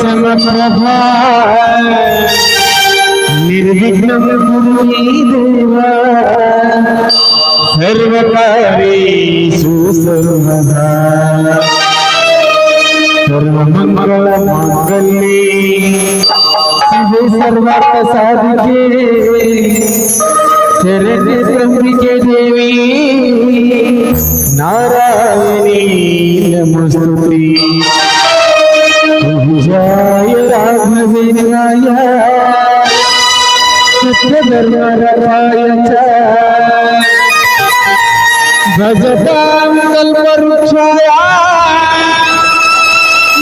समप्रभा निर्विघ्नं कुरु मे देव सर्वकार्येषु सर्वदा सर्वमङ्गलमाङ्गल्ये शिवे सर्वार्थसाधिके शरण्ये त्र्यम्बिके देवी नारायणी नमोस्तुते पूजाय राघवेन्द्राय सत्यधर्मरताय च भजतां कल्पवृक्षाय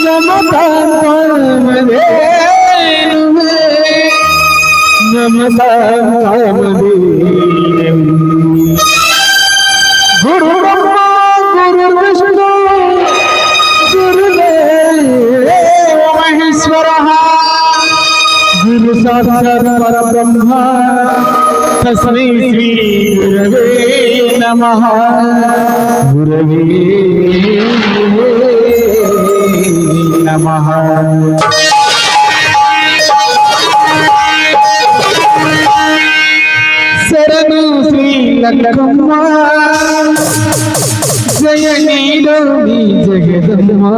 नमतां कामधेनुवे नमतां कामधेनुवे गुरु ब्रह्मा गुरु विष्णु गुरुदेव महेश्वरः गुरु साक्षात् परब्रह्म तस्मै श्री गुरवे नमः गुरवे नमः शरणु श्री लक्ष्मಮ್ಮ जय नीलोनी जगदम्मा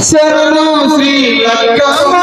शरणु श्री लक्ष्मಮ್ಮ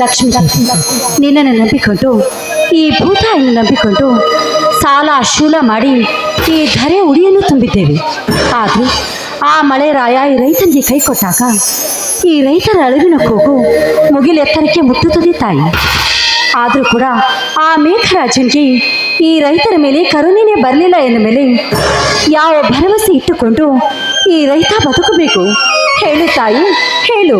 ಲಕ್ಷ್ಮೀ, ನಿನ್ನನ್ನು ನಂಬಿಕೊಂಡು ಈ ಭೂತಾಯಿಯನ್ನು ನಂಬಿಕೊಂಡು ಸಾಲ ಶೂಲ ಮಾಡಿ ಈ ಧರೆ ಉಡಿಯನ್ನು ತುಂಬಿದ್ದೇವೆ. ಆದರೆ ಆ ಮಳೆ ರಾಯ ಈ ರೈತನಿಗೆ ಕೈ ಕೊಟ್ಟಾಗ ಈ ರೈತರ ಅಳಿವಿನ ಕೂಗು ಮುಗಿಲೆತ್ತರಕ್ಕೆ ಮುಟ್ಟುತ್ತದೆ ತಾಯಿ. ಆದರೂ ಕೂಡ ಆ ಮೇಘರಾಜನಿಗೆ ಈ ರೈತರ ಮೇಲೆ ಕರುಣೆನೇ ಬರಲಿಲ್ಲ ಎಂದ ಮೇಲೆ ಯಾವ ಭರವಸೆ ಇಟ್ಟುಕೊಂಡು ಈ ರೈತ ಬದುಕಬೇಕು? ಹೇಳು ತಾಯಿ, ಹೇಳು.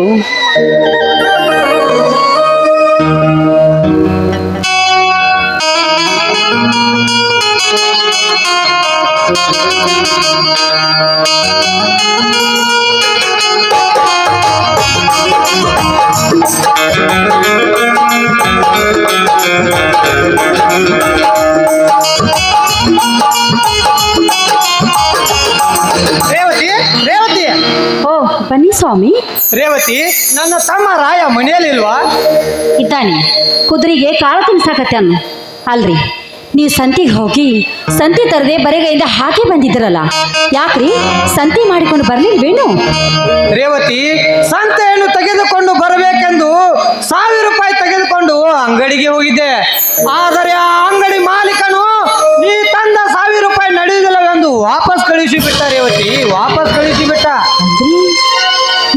ಬನ್ನಿ ಸ್ವಾಮಿ. ರೇವತಿ, ನನ್ನ ತಮ್ಮ ರಾಯ ಮನೆಯಲ್ಲಿಲ್ವಾ? ಇದ್ದಾನೆ, ಕುದುರೆಗೆ ಕಾಳು ತಿನ್ಸಾಕತ್ತಾನ. ಅಲ್ರಿ, ನೀವು ಸಂತಿಗೆ ಹೋಗಿ ಸಂತಿ ತರದೆ ಬರೆಗೈಯಿಂದ ಹಾಕಿ ಬಂದಿದ್ರಲ್ಲ, ಯಾಕ್ರಿ ಸಂತಿ ಮಾಡಿಕೊಂಡು ಬರ್ಲಿಲ್ವೇನು? ರೇವತಿ, ಸಂತೆಯನ್ನು ತೆಗೆದುಕೊಂಡು ಬರಬೇಕೆಂದು 1000 ರೂಪಾಯಿ ತೆಗೆದುಕೊಂಡು ಅಂಗಡಿಗೆ ಹೋಗಿದ್ದೆ. ಆದರೆ ಆ ಅಂಗಡಿ ಮಾಲೀಕನು ನೀ ತಂದ 1000 ರೂಪಾಯಿ ನಡೆಯುವುದಿಲ್ಲವೆಂದು ವಾಪಸ್ ಕಳುಹಿಸಿಬಿಟ್ಟ. ರೇವತಿ, ವಾಪಸ್ ಕಳುಹಿಸಿಬಿಟ್ಟ. ಅಂದ್ರಿ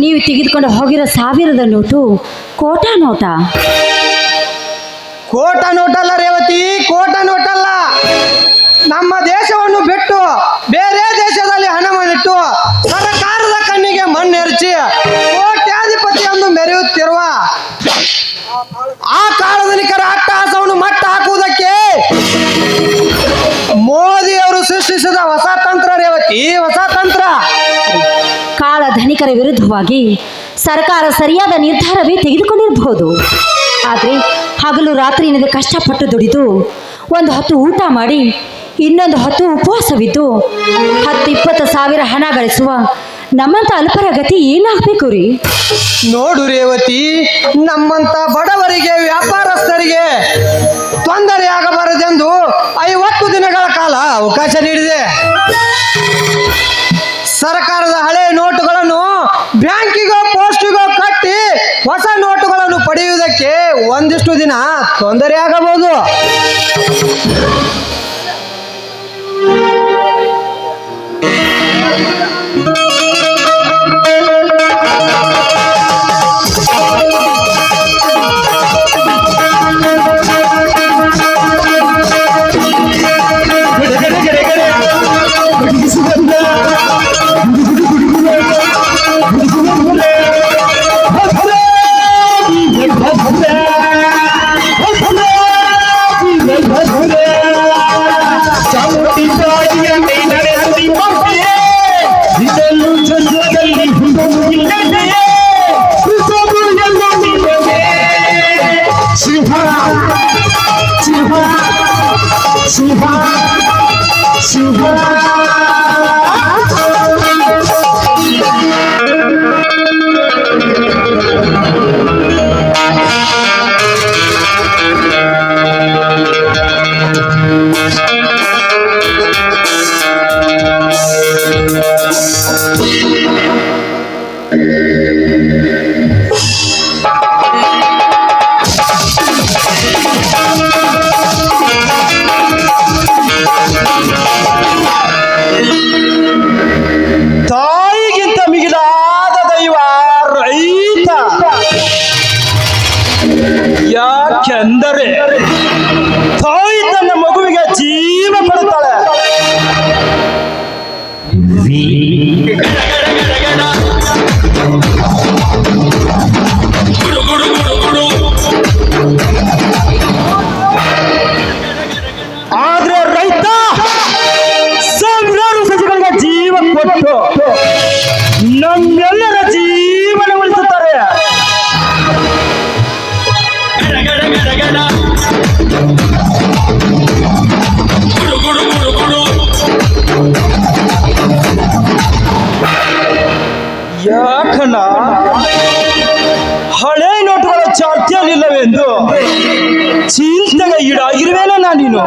ನೀವು ತೆಗೆದುಕೊಂಡು ಹೋಗಿರೋ 1000ದ ನೋಟು ಕೋಟಾ ನೋಟ? ಕೋಟ ನೋಟಲ್ಲ ರೇವತಿ, ಕೋಟ ನೋಟಲ್ಲ. ನಮ್ಮ ದೇಶವನ್ನು ಬಿಟ್ಟು ಬೇರೆ ದೇಶದಲ್ಲಿ ಹಣವನ್ನಿಟ್ಟು ಸರ್ಕಾರದ ಕಣ್ಣಿಗೆ ಮಣ್ಣೆರಚಿ ಕೋಟ್ಯಾಧಿಪತಿಯನ್ನು ಮೆರೆಯುತ್ತಿರುವ ಆ ಕಾಳಧನಿಕರ ಅಟ್ಟಹಾಸವನ್ನು ಮಟ್ಟ ಹಾಕುವುದಕ್ಕೆ ಮೋದಿಯವರು ಸೃಷ್ಟಿಸಿದ ಹೊಸ ತಂತ್ರ ರೇವತಿ, ಹೊಸ ತಂತ್ರ. ಕಾಳ ಧನಿಕರ ವಿರುದ್ಧವಾಗಿ ಸರ್ಕಾರ ಸರಿಯಾದ ನಿರ್ಧಾರವೇ ತೆಗೆದುಕೊಂಡಿರಬಹುದು. ಆದರೆ ಹಗಲು ರಾತ್ರಿ ಎನ್ನದೆ ಕಷ್ಟಪಟ್ಟು ದುಡಿದು ಒಂದು ಹೊತ್ತು ಊಟ ಮಾಡಿ ಇನ್ನೊಂದು ಹೊತ್ತು ಉಪವಾಸವಿದ್ದು 10-20 ಸಾವಿರ ಹಣ ಗಳಿಸುವ ನಮ್ಮಂಥ ಅಲ್ಪರ ಗತಿ ಏನಾಗಬೇಕು ರೀ? ನೋಡು ರೇವತಿ, ನಮ್ಮಂತ ಬಡವರಿಗೆ ವ್ಯಾಪಾರಸ್ಥರಿಗೆ ತೊಂದರೆಯಾಗಬಾರದೆಂದು 50 ದಿನಗಳ ಕಾಲ ಅವಕಾಶ ನೀಡಿದೆ. ಒಂದಿಷ್ಟು ದಿನ ತೊಂದರೆ ಆಗಬಹುದು. ತಾಯಿಗಿಂತ ಮಿಗಿಲಾದ ದೈವ ರೈತ. ಯಾಕೆಂದರೆ ತಾಯಿ ತನ್ನ ಮಗುವಿಗೆ ಜೀವ ಕೊಡುತ್ತಾಳೆ. ಆದ್ರೆ ರೈತ ಸಾವಿರಾರು ಸಸಿಗಳಿಗೆ ಜೀವ ಕೊಟ್ಟು ನಮ್ಮೆಲ್ಲರ ಜೀವನ ಉಳಿಸುತ್ತಾರೆ. ಯಾಕಣ್ಣ ಹಳೆ ನೋಟುಗಳ ಚಾಲ್ತಿಯಲ್ಲಿಲ್ಲವೆಂದು ಚಿಂತೆಗೆ ಈಡಾಗಿರುವೇನ ನಾನೀನು.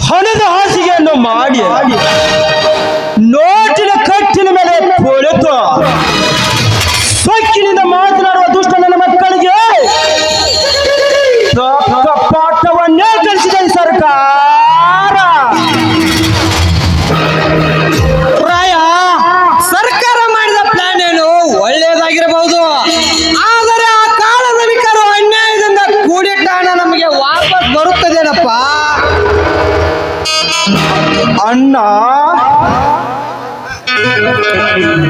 ಹಣದ ಹಾಸಿಗೆಯನ್ನು ಮಾಡಿ ನೋಟಿನ ಕಟ್ಟಿನ ಮೇಲೆ ಕೊಳೆತು ಸೊಕ್ಕಿನಿಂದ ಮಾತನಾಡುವ ದುಷ್ಟ ನನ್ನ ಮಕ್ಕಳಿಗೆ ತಕ್ಕ ಪಾಠವನ್ನೇ ಕಲಿಸಿದೆ ಈ ಸರ್ಕಾರ. ಪ್ರಾಯ ಸರ್ಕಾರ ಮಾಡಿದ ಪ್ಲಾನ್ ಏನು ಒಳ್ಳೆಯದಾಗಿರಬಹುದು, ಆದರೆ ಆ ಕಾಲದ ವಿಕರು ಅನ್ಯಾಯದಿಂದ ಕೂಡಿಟ್ಟ ಹಣ ನಮಗೆ ವಾಪಸ್ ಬರುತ್ತದೇನಪ್ಪ. ಅಣ್ಣ,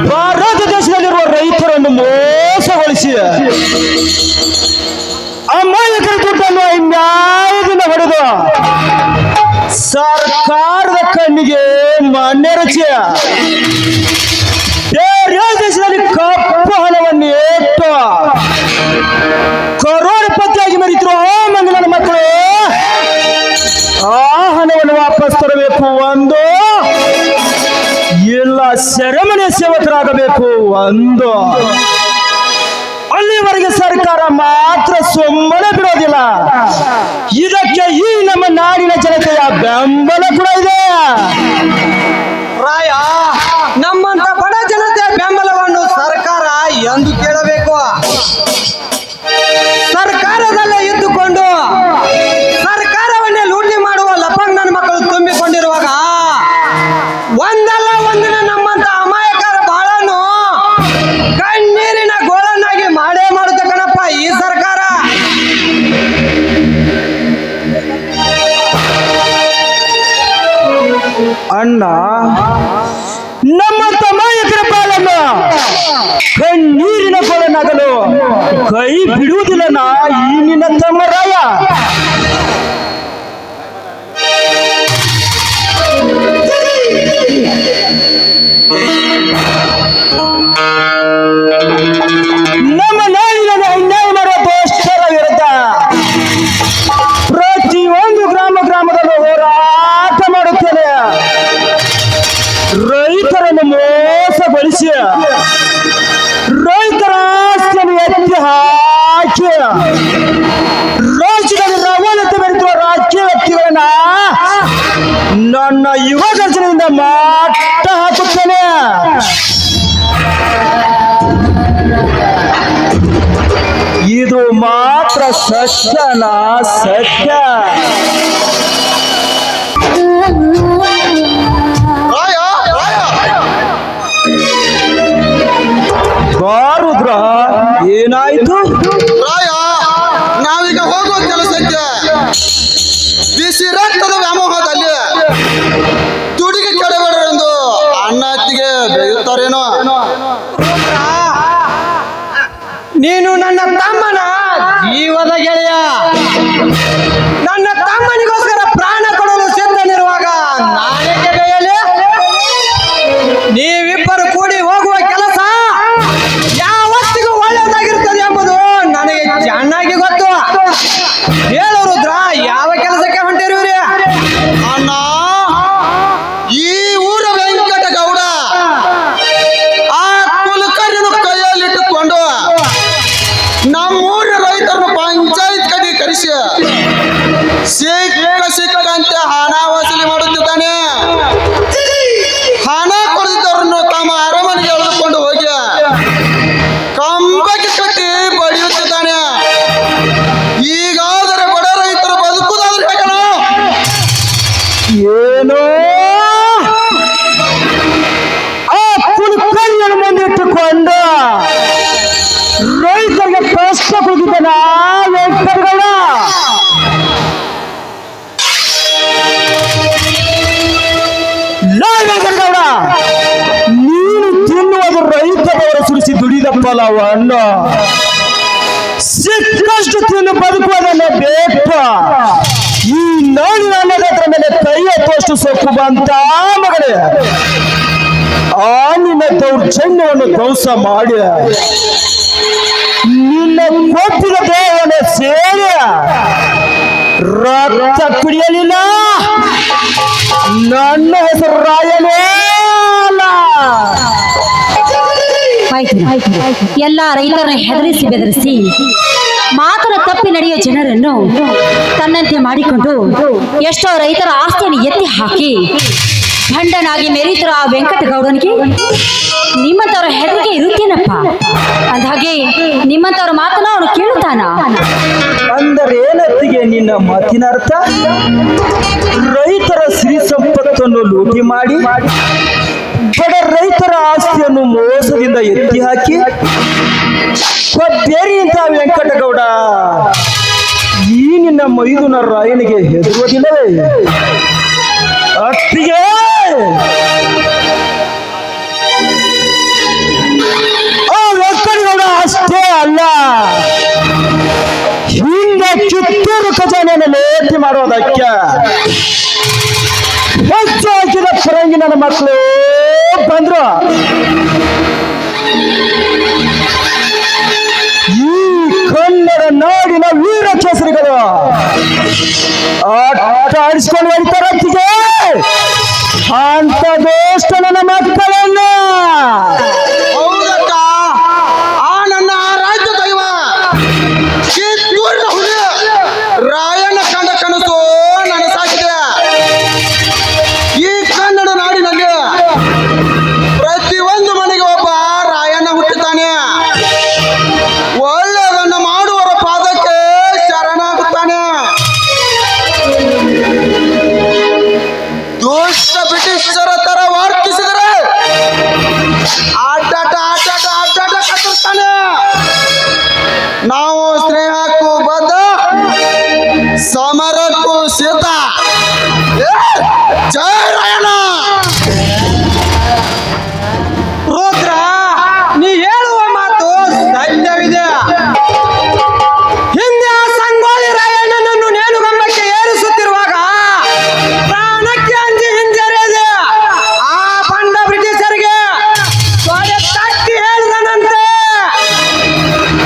ಭಾರತ ದೇಶದಲ್ಲಿರುವ ರೈತರನ್ನು ಮೋಸಗೊಳಿಸಿ ಅಮಾಯಕರ ದುಡ್ಡನ್ನು ಅನ್ಯಾಯದಿಂದ ಹೊಡೆದು ಸರ್ಕಾರದ ಕಣ್ಣಿಗೆ ಮಣ್ಣೆರಚಿ ಬೇರೆ ದೇಶದಲ್ಲಿ ಕಪ್ಪು ಹಣವನ್ನು ಇಟ್ಟು ಕರೋಡಪತಿಯಾಗಿ ಮೆರೀತಿರುವ ಮಂಗಲನ ಮಕ್ಕಳು ಆ ಹಣವನ್ನು ವಾಪಸ್ ತರಬೇಕು ಒಂದು, ಇಲ್ಲ ಸೆರೆಮನೆ ಸೇವಕರಾಗಬೇಕು ಒಂದು. ಅಲ್ಲಿವರೆಗೆ ಸರ್ಕಾರ ಮಾತ್ರ ಸುಮ್ಮನೆ ಬಿಡೋದಿಲ್ಲ. ಇದಕ್ಕೆ ಈ ನಮ್ಮ ನಾಡಿನ ಜನತೆಯ ಬೆಂಬಲ ಕೂಡ ಇದೆ. ಪ್ರಾಯ ನಮ್ಮಂತ ಬಡ ಜನತೆಯ ಬೆಂಬಲವನ್ನು ಸರ್ಕಾರ ಎಂದು ಕೇಳಬೇಕು. ಸರ್ಕಾರದಲ್ಲೇ ಇದ್ದುಕೊಂಡು ಸರ್ಕಾರವನ್ನೇ ಲೂಟಿ ಮಾಡುವ ಲಪಂಗನ ಮಕ್ಕಳು ತುಂಬಿಕೊಂಡಿರುವಾಗ ಒಂದಲ್ಲ ಒಂದಿನ ನಮ್ಮಂತ ಅಮಾಯಕರ ಬಾಳನ್ನು ಕಣ್ಣೀರಿನ ಗೋಳನ್ನಾಗಿ ಮಾಡೇ ಮಾಡುತ್ತೆ ಕಣಪ್ಪ ಈ ಸರ್ಕಾರ. ಅಣ್ಣ, ನಮ್ಮ ಅಮಾಯಕರ ಪಾಲನ್ನು ಕಣ್ಣೀರಿನ ಗೋಳನಾಗಲು ಕೈ ಬಿಡುವುದಿಲ್ಲ ನಾ ಈ ನಿನ್ನ ತಮ್ಮರಾಯ. ನಮ್ಮ ನಾಡಿನ ಅನ್ಯಾಯ ಮಾಡುವ ದುಷ್ಟರ ವಿರುದ್ಧ ಪ್ರತಿಯೊಂದು ಗ್ರಾಮದಲ್ಲೂ ಹೋರಾಟ ಮಾಡುತ್ತೇನೆ. ರೈತರನ್ನು ಮೋಸಗೊಳಿಸಿ ರೈತರ ಆಸ್ತಿಯನ್ನು ಎತ್ತಿ ಹಾಕಿ ರಾಜ್ಯದಲ್ಲಿ ರವಾನತೆ ಬೆರೆತಿರುವ ರಾಜಕೀಯ ವ್ಯಕ್ತಿಗಳನ್ನ ನನ್ನ ಯುವ ದರ್ಶನದಿಂದ ಮಟ್ಟ ಹಾಕುತ್ತೇನೆ. ಇದು ಇದು ಮಾತ್ರ ಸತ್ಯನ ಸತ್ಯ. ಬಾರುದ್ರ ಏನಾಯ್ತು? ರಾಯ, ನಾವೀಗ ಹೋಗುವ ಕೆಲಸಕ್ಕೆ ಬಿಸಿ ರಕ್ತದ ವ್ಯಾಮೋಹದಲ್ಲಿ ತುಡಿಗೆ ಕೆಡಬೇಡರೆಂದು ಅಣ್ಣ ಅತ್ತಿಗೆ ಬೇಯುತ್ತಾರೇನೋ. ನೀನು ನನ್ನ ತಮ್ಮನ ಜೀವದ ಗೆಳೆಯ. ನನ್ನ ತಮ್ಮನಿಗೋಸ್ಕರ ಪ್ರಾಣ ಕೊಡಲು ಸಿದ್ಧನಿರುವಾಗ ನಾನೇಕೆ ಬೇಯಲಿ? ನೀವಿಬ್ಬರು ಕೂಡಿ ಹೋಗುವ ಕೆಲಸ ಯಾವತ್ತಿಗೂ ಒಳ್ಳೆಯದಾಗಿರ್ತದೆ ಎಂಬುದು ನನಗೆ ಚೆನ್ನಾಗಿ ಗೊತ್ತು. ಹೇಳು ರುದ್ರ, ಯಾವ ಕೆಲಸಕ್ಕೆ ಹೊಂಟಿರುವಿರಿ? ಅಣ್ಣ, ಈ ಊರ ವೆಂಕಟಗೌಡ ಆ ಕುಲಕರ್ಣಿಯನ್ನು ಕೈಯಲ್ಲಿಟ್ಟುಕೊಂಡು ನಮ್ಮೂರ ರೈತರನ್ನು ಪಂಚಾಯತ್ ಕಡೆ ಕರೆಸಿ ಸಿಕ್ಕಂತೆ ಹಣ ವಸೂಲಿ ಮಾಡುತ್ತಿದ್ದಾನೆ. ಹಣ ಕೊಡದಿದ್ದವರನ್ನು ತಮ್ಮ ಅರಮನೆಗೆ ಎಳೆದುಕೊಂಡು ಹೋಗಿ ಕಂಬಕ್ಕೆ ಕಟ್ಟಿ ಬಡಿಯುತ್ತಿದ್ದಾನೆ. ಈಗಾದರೆ ಬಡ ರೈತರು ಬದುಕುವುದಾದ್ರೆ ಹೇಗೋಣ. ಏನೋ ಆ ಕುಲಕರ್ಣಿಯನ್ನು ಮುಂದಿಟ್ಟುಕೊಂಡು ರೈತರಿಗೆ ಕಷ್ಟ ಕೊಟ್ಟಿದ್ದಾನ ವೆಂಕಟಗೌಡ. ವೆಂಕಟಗೌಡ, ನೀನು ತಿನ್ನುವುದು ರೈತರವರು ಸುರಿಸಿ ದುಡಿದ ಫಲವನ್ನು ಸಿಕ್ಕಷ್ಟು ತಿನ್ನು ಬದುಕುವುದನ್ನ ಬೇಕು. ಈ ನಾಡಿನ ಅನ್ನದತ್ರ ಮೇಲೆ ಕೈ ಎತ್ತುವಷ್ಟು ಸೊಕ್ಕು ಬಂತ ಮಗಳೇ. ಆ ನಿನ್ನ ದೌರ್ಜನ್ಯವನ್ನು ಧ್ವಂಸ ಮಾಡಿ ನಿನ್ನ ಕೊಟ್ಟಿದ ದೇಹವನ್ನು ಸೇರಿ ರಕ್ತ ಕುಡಿಯಲಿಲ್ಲ. ನನ್ನ ಹೆಸರು ರಾಯನೇ ಅಲ್ಲ. ಆಯ್ತು. ಎಲ್ಲ ರೈತರನ್ನ ಹೆದರಿಸಿ ಬೆದರಿಸಿ ಮಾತನ ತಪ್ಪಿ ನಡೆಯುವ ಜನರನ್ನು ತನ್ನಂತೆ ಮಾಡಿಕೊಂಡು ಎಷ್ಟೋ ರೈತರ ಆಸ್ತಿಯನ್ನು ಎತ್ತಿ ಹಾಕಿ ಭಂಡನಾಗಿ ಮೆರೀತರ ಆ ವೆಂಕಟಗೌಡನಿಗೆ ನಿಮ್ಮಂತವ್ರ ಹೆದರಿಕೆ ಇರುತ್ತೇನಪ್ಪ. ಅಂದ್ಹಾಗೆ ನಿಮ್ಮಂತವ್ರ ಮಾತನ್ನ ಅವನು ಕೇಳುತ್ತಾನ. ಅಂದರೇನತ್ತಿಗೆ ನಿನ್ನ ಮಾತಿನ ಅರ್ಥ? ರೈತರ ಸಿರಿ ಸಂಪತ್ತನ್ನು ಲೂಟಿ ಮಾಡಿ ಬಡ ರೈತರ ಆಸ್ತಿಯನ್ನು ಮೋಸದಿಂದ ಎತ್ತಿ ಹಾಕಿ ಕೊದ್ದೇರಿ ಅಂತ ವೆಂಕಟಗೌಡ ಈ ನಿನ್ನ ಮೈದುನ ರಾಯನಿಗೆ ಹೆದರುವುದಿಲ್ಲವೇ? ಅತ್ತಿಗೆ ಆ ವೆಂಕಟಗೌಡ ಅಷ್ಟೇ ಅಲ್ಲ, ಹಿಂದೆ ಕಿತ್ತೂರು ಖಜಾನೆಯನ್ನು ಲೇಟಿ ಮಾಡೋದಕ್ಕೆ ಹೆಚ್ಚು ಹಾಕಿದ ಫರಂಗಿ ನನ್ನ ಮಕ್ಕಳು ಬಂದ್ರು. ಈ ಕನ್ನಡ ನಾಡಿನ ವೀರ ಕೇಸರಿಗಳು ಆಟ ಆಡಿಸ್ಕೊಂಡು ಹೇಳ್ತಾರ ಅತ್ತಿಗೆ ಅಂತ ದೋಷ್ಟ ನನ್ನ ಮಕ್ಕಳನ್ನ. ಹೌದಕ್ಕ, ಆ ನನ್ನ ರಾಜ್ಯ ದೈವ ಕಿತ್ತೂರಿನ ಹುಲಿ ರಾಯಣ್ಣ ಕಂಡ ಕನಸು ನನಸಾಗಿದೆ. ಈ ಕನ್ನಡ ನಾಡಿನಲ್ಲಿ ಪ್ರತಿಯೊಂದು ಮನೆಗೆ ಒಬ್ಬ ರಾಯಣ್ಣ ಹುಟ್ಟುತ್ತಾನೆ. ಒಳ್ಳೆಯದನ್ನು ಮಾಡುವವರ ಪಾದಕ್ಕೆ ಶರಣಾಗುತ್ತಾನೆ. ದುಷ್ಟ ಬ್ರಿಟಿಷರ ತರ ವರ್ತಿಸಿದರೆ ಆಟಾಟ ಕಟ್ಟಿರ್ತಾನೆ. ನಾವು ಸ್ನೇಹಕ್ಕೂ ಬದ್ಧ, ಸಮರಕ್ಕೂ ಸಿದ್ಧ. ಜಯ ರಾಯಣ್ಣ. ರುದ್ರ, ನೀ ಹೇಳುವ ಮಾತು ಸತ್ಯವಿದೆ. ಹಿಂದೆ ಆ ಸಂಗೊಳ್ಳಿ ರಾಯಣ್ಣನನ್ನು ನೇಣುಗಂಬಕ್ಕೆ ಏರಿಸುತ್ತಿರುವಾಗ ಪ್ರಾಣಕ್ಕೆ ಅಂಜಿ ಹಿಂಜರಿದೆ. ಆ ಬಂಡ ಬ್ರಿಟಿಷರಿಗೆ ತೊಡೆ ತಟ್ಟಿ ಹೇಳಿದನಂತೆ,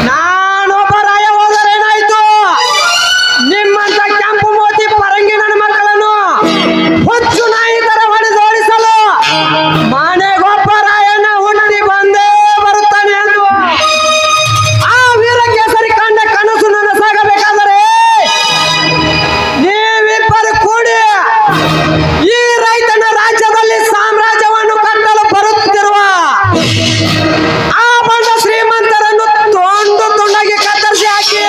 ನಾನೊಬ್ಬ ರಾಯ ಹೋದರೇನಾಯ್ತು? ನಿಮ್ಮಂತ ಕೆಂಪು ಮೋತಿ ಪರಂಗಿ ನನ್ನ ಮಕ್ಕಳನ್ನು ಹುಚ್ಚು ನಾಯಿ ತರ ಹೊಡೆದೋಡಿಸಲು ಮನೆಗೊಬ್ಬ ರಾಯಣ್ಣ ಹುಟ್ಟಿ ಬಂದೇ ಬರುತ್ತಾನೆ ಎಂದು ಆ ವೀರ ಕೇಸರಿ ಕಂಡ ಕನಸು ನನಸಾಗಬೇಕಾದರೆ ನೀವಿಬ್ಬರು ಕೂಡಿ ಈ ರೈತನ ರಾಜ್ಯದಲ್ಲಿ ಸಾಮ್ರಾಜ್ಯವನ್ನು ಕಟ್ಟಲು ಬರುತ್ತಿರುವ ಆ ಬಂಡ ಶ್ರೀಮಂತರನ್ನು ತುಂಡು ತುಂಡಾಗಿ ಕತ್ತರಿಸಿ ಹಾಕಿ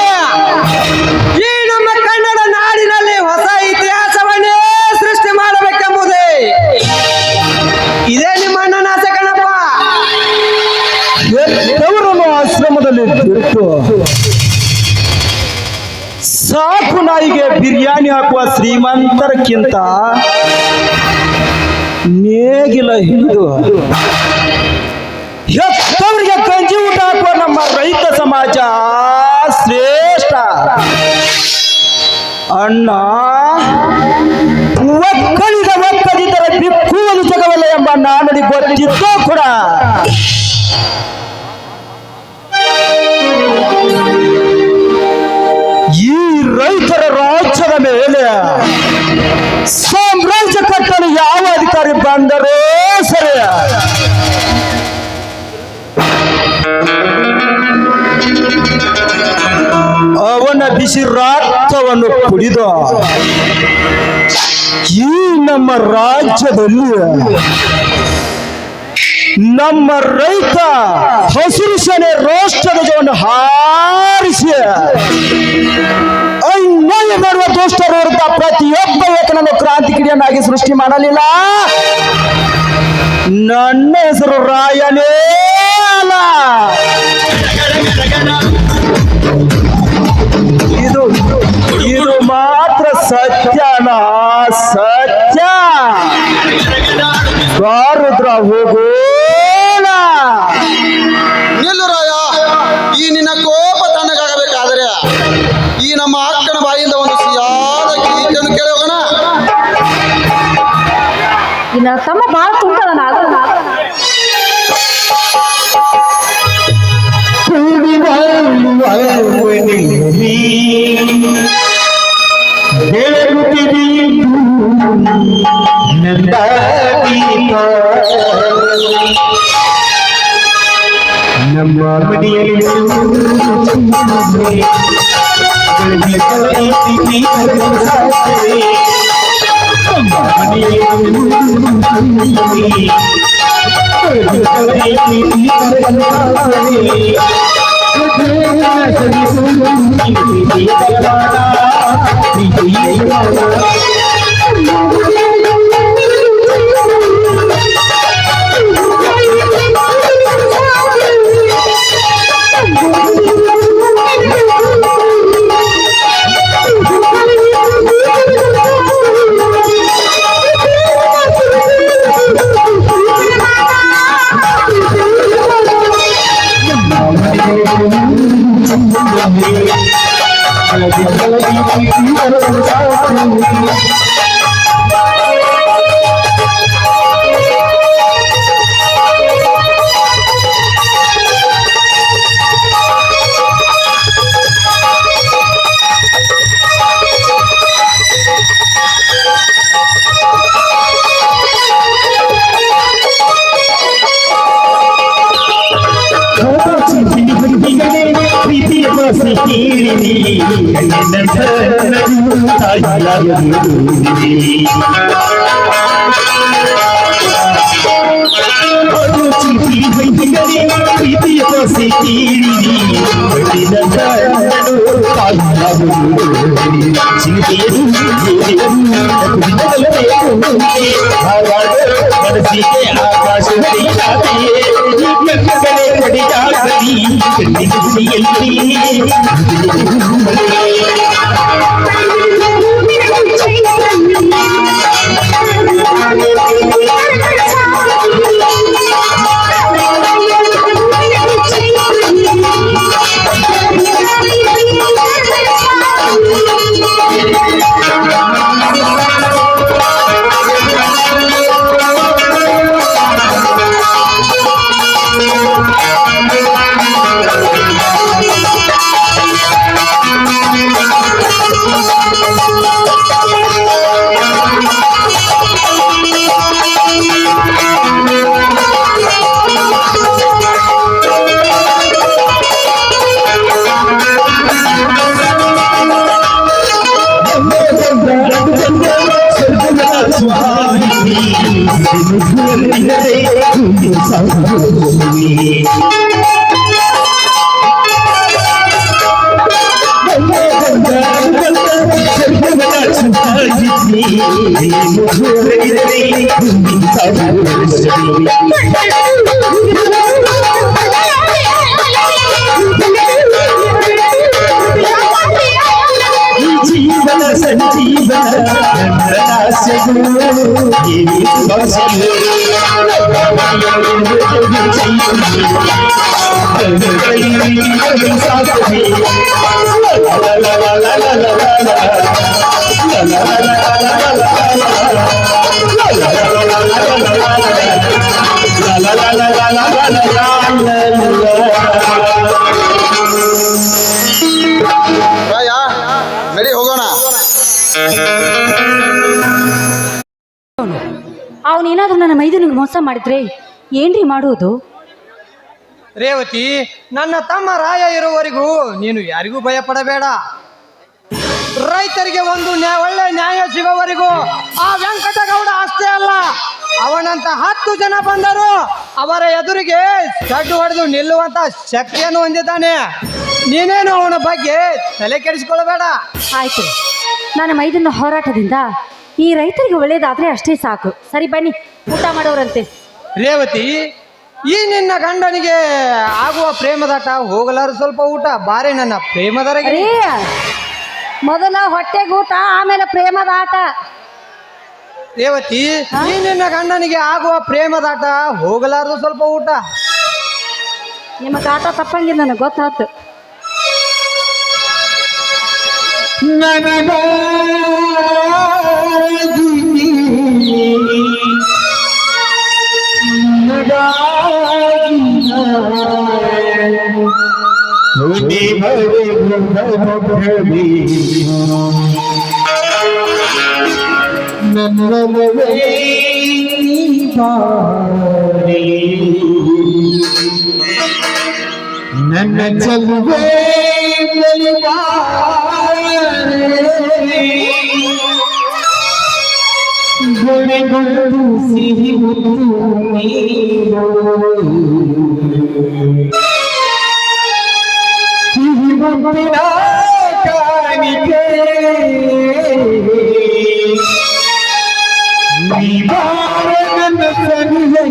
ನಾಣಿ ಹಾಕುವ ಶ್ರೀಮಂತರಕ್ಕಿಂತ ನೇಗಿಲ ಹಿಡಿದು ಹೆತ್ತವರಿಗೆ ಗಂಜಿ ಊಟ ಹಾಕುವ ನಮ್ಮ ರೈತ ಸಮಾಜ ಶ್ರೇಷ್ಠ. ಅಣ್ಣ, ಒಕ್ಕಲಿಗರ ಬಿಕ್ಕುವುದು ಜಗವಲ್ಲ ಎಂಬ ನಾನಡಿ ಗೊತ್ತಿದ್ದೋ ಕೂಡ ಈ ರೈತರ ರಾಜ್ಯದ ಮೇಲೆ ಸಾಮ್ರಾಜ್ಯ ಕಟ್ಟಲು ಯಾವ ಅಧಿಕಾರಿ ಬಂದರೂ ಸರಿ, ಅವನ ಬಿಸಿ ರಕ್ತವನ್ನು ಕುಡಿದು ಈ ನಮ್ಮ ರಾಜ್ಯದಲ್ಲಿ ನಮ್ಮ ರೈತ ಹಸಿರು ಸೇನೆ ರಾಷ್ಟ್ರಧ್ವಜವನ್ನು ಹಾರಿಸಿ ಅನ್ಯಾಯ ಮಾಡುವ ದುಷ್ಟರ ವಿರುದ್ಧ ಪ್ರತಿಯೊಬ್ಬ ಏಕನನ್ನು ಕ್ರಾಂತಿ ಕಿಡಿಯನ್ನಾಗಿ ಸೃಷ್ಟಿ ಮಾಡಲಿಲ್ಲ. ನನ್ನ ಹೆಸರು ರಾಯನೇ ಅಲ್ಲ. ಇದು ಇದು ಮಾತ್ರ ಸತ್ಯನ ಸತ್ಯ. ರುದ್ರ ಹೋಗೋಣ. ನಿಲ್ಲು ರಾಯ, ಈ ನಿನ್ನ ಕೋಪ ತಣ್ಣಗಾಗಬೇಕಾದರೆ ಈ ನಮ್ಮ ಅಕ್ಕನ ಬಾಯಿಂದ ಒಂದು ಸಿಹಿಯಾದ ಗೀತೆಯನ್ನು ಕೇಳಿ ಹೋಗೋಣ. ಇನ್ನ ತಮ್ಮ ಬಾಳ ತುಂಟದ ನಮ್ಮ ಮನೆಯಲ್ಲಿ ಜೀವನ ಸಂಜೀವನ ನನ್ನ ದಾಸ್ಯಗಳು ಏನಿ ಸುಭಾಷಣೆ ಸಾಧನೆ ರಾಯ ನಡಿ ಹೋಗೋಣ. ಅವನೇನಾದ್ರೂ ನನ್ನ ಮೈದನಿಗೆ ಮೋಸ ಮಾಡಿದ್ರೆ ಏನ್ರಿ ಮಾಡುವುದು? ರೇವತಿ, ನನ್ನ ತಮ್ಮ ರಾಯ ಇರುವವರೆಗೂ ನೀನು ಯಾರಿಗೂ ಭಯ ಪಡಬೇಡ. ರೈತರಿಗೆ ಒಂದು ಒಳ್ಳೆ ನ್ಯಾಯ ಸಿಗೋವರೆಗೂ ಆ ವೆಂಕಟಗೌಡ ಅಷ್ಟೇ ಅಲ್ಲ, ಅವನಂತ 10 ಜನ ಬಂದರು ಅವರ ಎದುರಿಗೆ ಸಡ್ಡು ಹೊಡೆದು ನಿಲ್ಲುವಂತ ಶಕ್ತಿಯನ್ನು ಹೊಂದಿದ್ದಾನೆ. ನೀನೇನು ಅವನ ಬಗ್ಗೆ ತಲೆ ಕೆಡಿಸಿಕೊಳ್ಳಬೇಡ. ಆಯ್ತು, ನನ್ನ ಮೈದನ ಹೋರಾಟದಿಂದ ಈ ರೈತರಿಗೆ ಒಳ್ಳೇದಾದ್ರೆ ಅಷ್ಟೇ ಸಾಕು. ಸರಿ ಬನ್ನಿ, ಊಟ ಮಾಡೋರಂತೆ. ರೇವತಿ, ಈ ನಿನ್ನ ಗಂಡನಿಗೆ ಆಗುವ ಪ್ರೇಮದಾಟ ಹೋಗಲಾರು ಸ್ವಲ್ಪ ಊಟ ಬಾರಿ ನನ್ನ ಪ್ರೇಮದರಗೆ. ರೀ, ಮೊದಲ ಹೊಟ್ಟೆಗೆ ಊಟ, ಆಮೇಲೆ ಪ್ರೇಮದ ಆಟ. ರೇವತಿ, ಈ ನಿನ್ನ ಗಂಡನಿಗೆ ಆಗುವ ಪ್ರೇಮದಾಟ ಹೋಗಲಾರದು ಸ್ವಲ್ಪ ಊಟ. ನಿಮಗೆ ಆಟ ತಪ್ಪಂಗಿಲ್ಲ, ನನಗೆ ಗೊತ್ತಾಯ್ತು. ನನ್ನ ಚಲುವೆ ಗುಣಗಳು ಸಿಹಿ ಸಿಹಿ ಮುತ್ತಿನ ಕಾಣಿಕೆ ನೀ ಬಾರ ನನ್ನ ಸನಿಹೆ.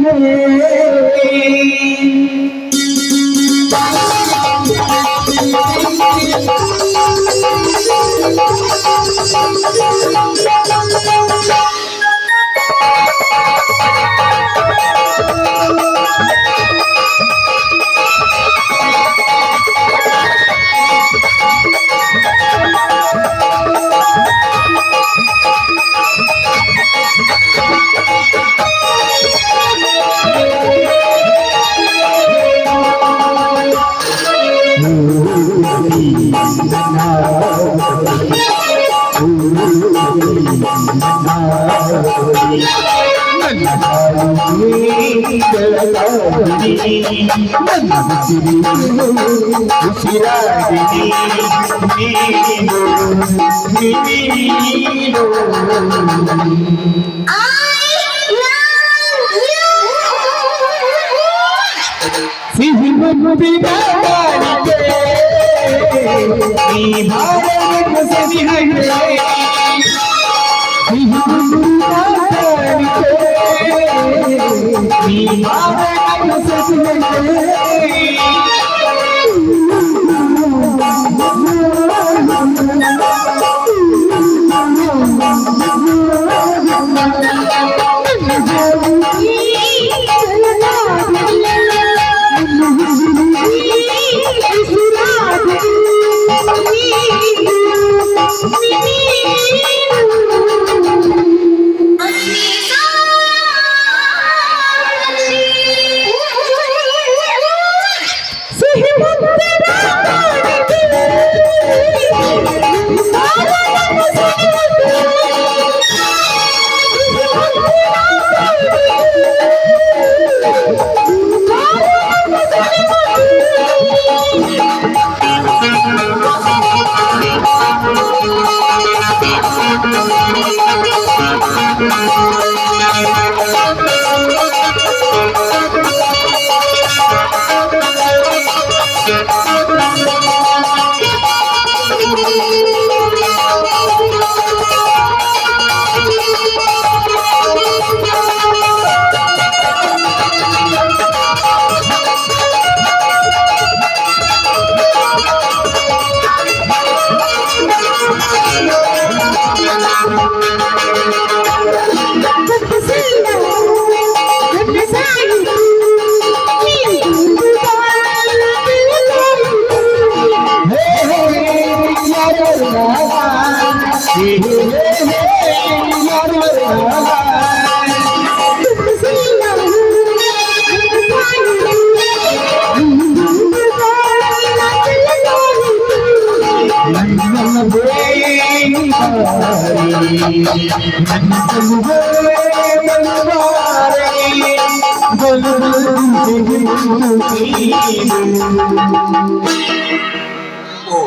ಓ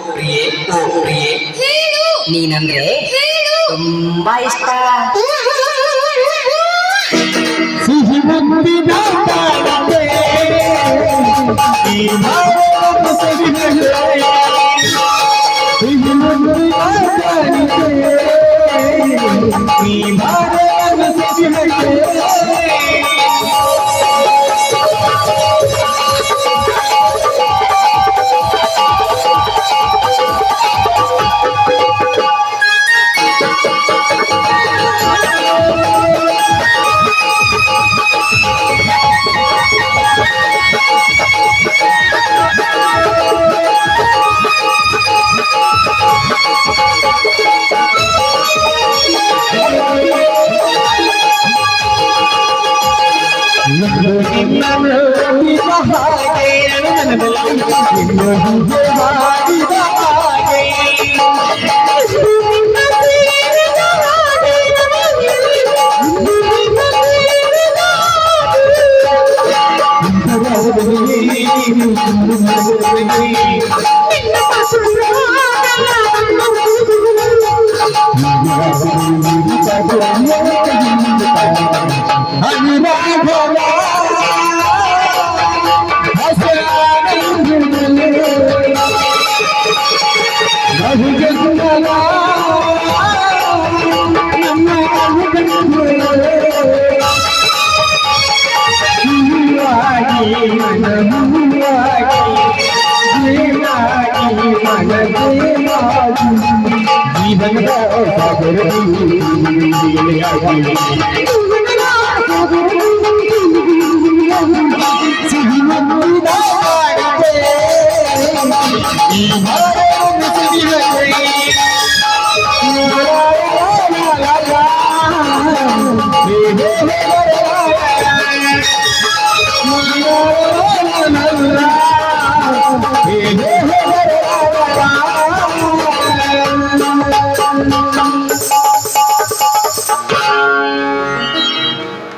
ಪ್ರಿಯೆ ಓ ಪ್ರಿಯೆ ನೀನಂದ್ರೆ ತುಂಬಾ ಇಷ್ಟ. ಸಿಹಿ ಮುತ್ತಿನ ತಾಳತೆ, ಈ ಮಾವನ ಸವಿನಗೆ. ಸಿಹಿ ಮುತ್ತಿನ ತಾಳತೆ, ಈ ಮಾವನ ಸವಿನಗೆ. ಜೀವನದ ಸಾಗರದಲ್ಲಿ